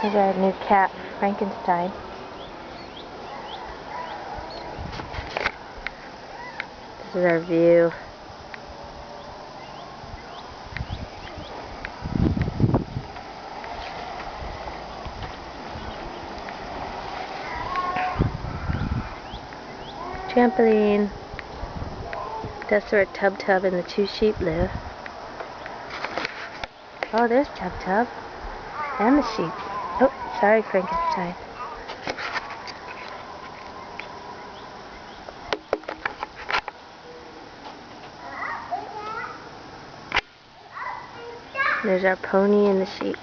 Here's our new cat, Frankenstein. This is our view. Trampoline. That's where Tub Tub and the two sheep live. Oh, there's Tub Tub. And the sheep. Oh, sorry, Frankenstein. There's our pony and the sheep.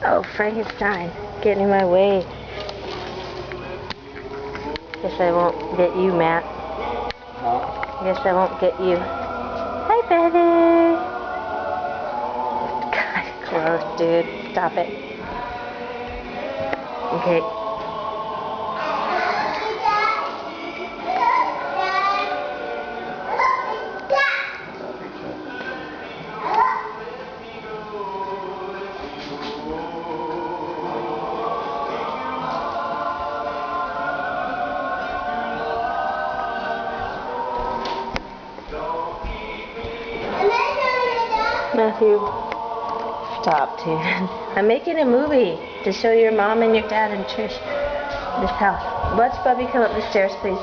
Oh, Frankenstein, getting in my way. Guess I won't get you, Matt. Guess I won't get you. Hi, Betty. God, close, dude. Stop it. Okay. Matthew, stop, dude. I'm making a movie to show your mom and your dad and Trish this house. Watch Bubby come up the stairs, please.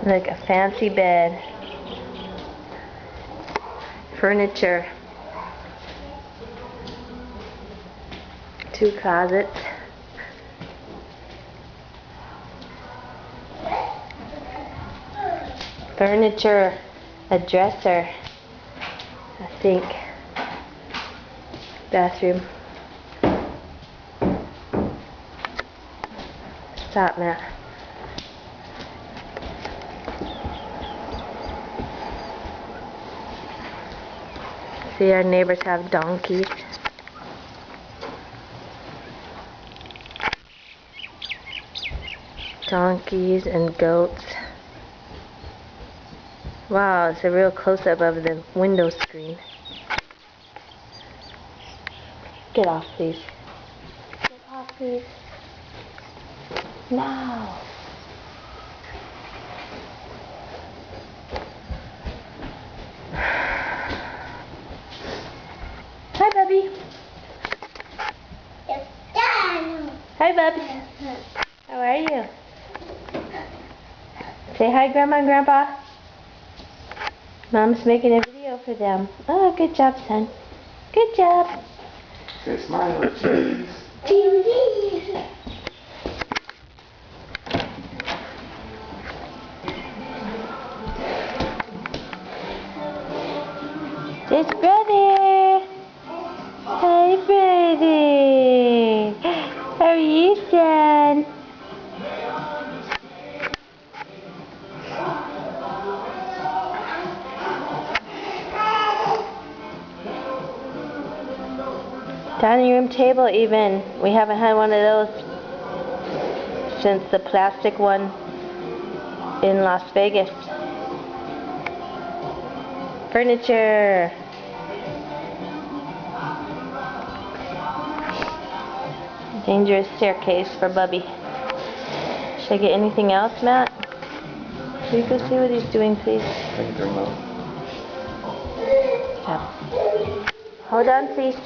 Look, a fancy bed. Furniture. 2 closets. Furniture, a dresser, a sink, bathroom. Stop, Matt. See, our neighbors have donkeys. Donkeys and goats. Wow, it's a real close-up of the window screen. Get off, please. Get off, please. Now. Hi, Bubby. Hi, Bubby. How are you? Say hi, Grandma and Grandpa. Mom's making a video for them. Oh, good job, son. Good job. Say smile. Cheese. Cheese. It's brother. Hi, brother. How are you, son? Dining room table even. We haven't had one of those since the plastic one in Las Vegas. Furniture. Dangerous staircase for Bubby. Should I get anything else, Matt? Should we go see what he's doing, please? Stop. Hold on, please.